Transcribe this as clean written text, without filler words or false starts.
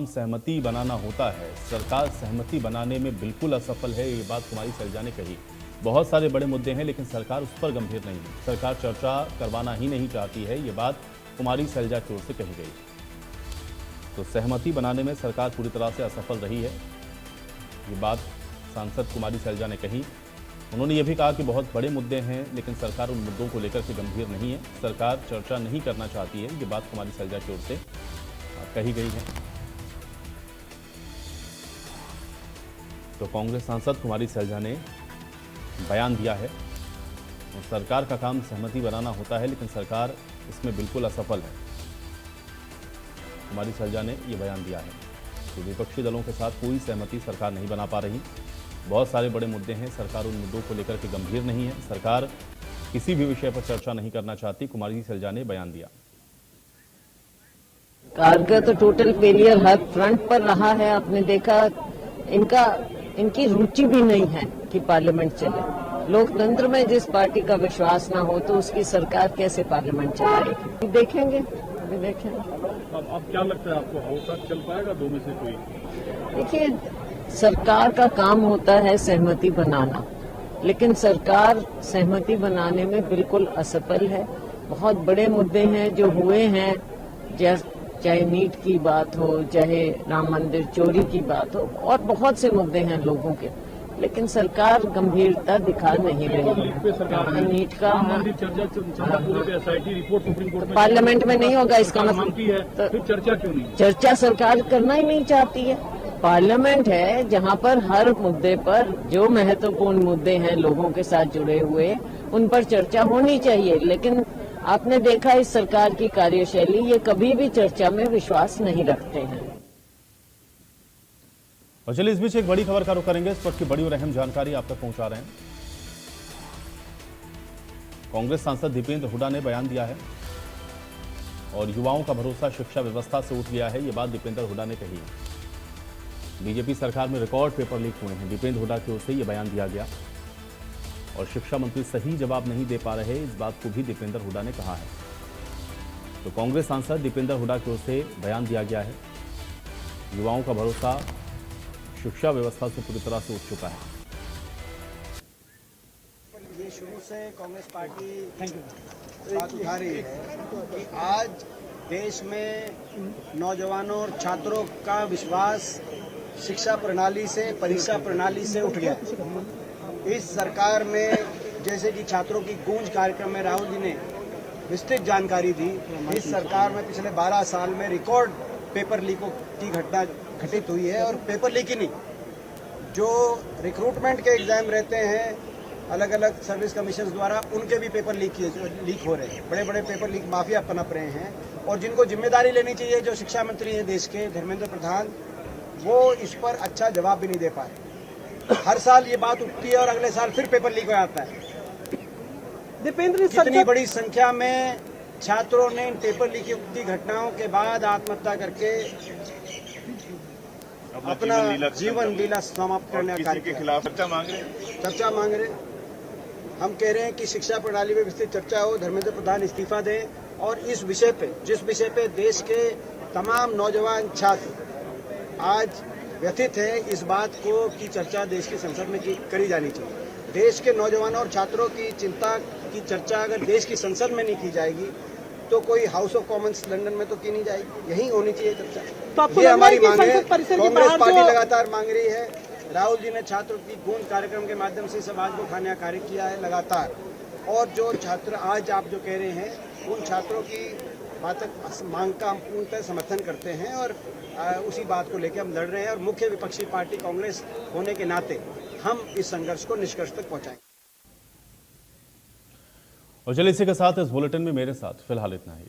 सहमति बनाना होता है, सरकार सहमति बनाने में बिल्कुल असफल है, ये बात कुमारी सैलजा ने कही। बहुत सारे बड़े मुद्दे हैं लेकिन सरकार उस पर गंभीर नहीं है। सरकार चर्चा करवाना ही नहीं चाहती है, ये बात कुमारी सैलजा की ओर से कही गई। तो सहमति बनाने में सरकार पूरी तरह से असफल रही है, ये बात सांसद कुमारी सैलजा ने कही। उन्होंने ये भी कहा कि बहुत बड़े मुद्दे हैं लेकिन सरकार उन मुद्दों को लेकर के गंभीर नहीं है, सरकार चर्चा नहीं करना चाहती है, ये बात कुमारी सैलजा की ओर से कही गई है। तो कांग्रेस सांसद कुमारी सैलजा ने बयान दिया है और सरकार का काम सहमति बनाना होता है लेकिन सरकार इसमें बिल्कुल असफल है। कुमारी सैलजा ने यह बयान दिया है कि विपक्षी दलों के साथ कोई सहमति सरकार नहीं बना पा रही। बहुत सारे बड़े मुद्दे हैं, सरकार उन मुद्दों को लेकर के गंभीर नहीं है, सरकार किसी भी विषय पर चर्चा नहीं करना चाहती, कुमारी सैलजा ने बयान दिया। सरकार का तो टोटल फेलियर हर फ्रंट पर रहा है। आपने देखा इनकी रुचि भी नहीं है कि पार्लियामेंट चले। लोकतंत्र में जिस पार्टी का विश्वास ना हो तो उसकी सरकार कैसे पार्लियामेंट चलाएगी, देखेंगे अभी देखेंगे। अब क्या लगता है आपको, हाउस तक चल पाएगा दो में से कोई? देखिए, सरकार का काम होता है सहमति बनाना, लेकिन सरकार सहमति बनाने में बिल्कुल असफल है। बहुत बड़े मुद्दे हैं जो हुए हैं, चाहे नीट की बात हो, चाहे राम मंदिर चोरी की बात हो, और बहुत से मुद्दे हैं लोगों के, लेकिन सरकार गंभीरता दिखा नहीं रही है। नीट का पार्लियामेंट में नहीं होगा, इसका मतलब फिर चर्चा क्यों नहीं? चर्चा सरकार करना ही नहीं चाहती है। पार्लियामेंट है जहां पर हर मुद्दे पर जो महत्वपूर्ण मुद्दे हैं लोगों के साथ जुड़े हुए, उन पर चर्चा होनी चाहिए। लेकिन आपने देखा इस सरकार की कार्यशैली, ये कभी भी चर्चा में विश्वास नहीं रखते हैं। और चलिए इस बीच एक बड़ी खबर का रुख करेंगे, इस पर की बड़ी और अहम जानकारी आप तक पहुंचा रहे हैं। कांग्रेस सांसद दीपेंद्र हुड्डा ने बयान दिया है और युवाओं का भरोसा शिक्षा व्यवस्था से उठ गया है, ये बात दीपेंद्र हुड्डा ने कही है। बीजेपी सरकार में रिकॉर्ड पेपर लीक हुए हैं, दीपेंद्र हुड्डा की ओर से यह बयान दिया गया और शिक्षा मंत्री सही जवाब नहीं दे पा रहे, इस बात को भी दीपेंद्र हुड्डा ने कहा है। तो कांग्रेस सांसद दीपेंद्र हुड्डा की ओर से बयान दिया गया है, युवाओं का भरोसा शिक्षा व्यवस्था से पूरी तरह से उठ चुका है। ये शुरू से कांग्रेस पार्टी बात उठा रही है कि आज देश में नौजवानों और छात्रों का विश्वास शिक्षा प्रणाली से, परीक्षा प्रणाली से उठ गया। इस सरकार में जैसे कि छात्रों की गूंज कार्यक्रम में राहुल जी ने विस्तृत जानकारी दी, इस सरकार में पिछले 12 साल में रिकॉर्ड पेपर लीकों की घटना घटित हुई है। और पेपर लीक ही नहीं, जो रिक्रूटमेंट के एग्जाम रहते हैं अलग अलग सर्विस कमीशन द्वारा, उनके भी पेपर लीक हो रहे हैं। बड़े बड़े पेपर लीक माफिया पनप रहे हैं और जिनको जिम्मेदारी लेनी चाहिए, जो शिक्षा मंत्री हैं देश के धर्मेंद्र प्रधान, वो इस पर अच्छा जवाब भी नहीं दे पाए। हर साल ये बात उठती है और अगले साल फिर पेपर लीक हो जाता है। दीपेंद्र, कितनी बड़ी संख्या में छात्रों ने इन पेपर लीक की घटनाओं के बाद आत्महत्या करके अपना जीवन लीला समाप्त करने का कार्य के खिलाफ चर्चा मांग रहे। हम कह रहे हैं कि शिक्षा प्रणाली में विस्तृत चर्चा हो, धर्मेंद्र प्रधान इस्तीफा दें और इस विषय पे, जिस विषय पे देश के तमाम नौजवान छात्र आज व्यथित है, इस बात को की चर्चा देश की संसद में करी जानी चाहिए। देश के नौजवानों और छात्रों की चिंता की चर्चा अगर देश की संसद में नहीं की जाएगी तो कोई हाउस ऑफ कॉमन्स लंदन में तो की नहीं जाएगी, यही होनी चाहिए चर्चा। तो ये हमारी मांग है, कांग्रेस पार्टी लगातार मांग रही है। राहुल जी ने छात्रों की गूंज कार्यक्रम के माध्यम से समाज को उठाने का कार्य किया है लगातार, और जो छात्र आज आप जो कह रहे हैं, उन छात्रों की मांग का हम पूर्णतः समर्थन करते हैं और उसी बात को लेकर हम लड़ रहे हैं। और मुख्य विपक्षी पार्टी कांग्रेस होने के नाते हम इस संघर्ष को निष्कर्ष तक पहुंचाएंगे। और चलिए इसी के साथ इस बुलेटिन में मेरे साथ फिलहाल इतना ही।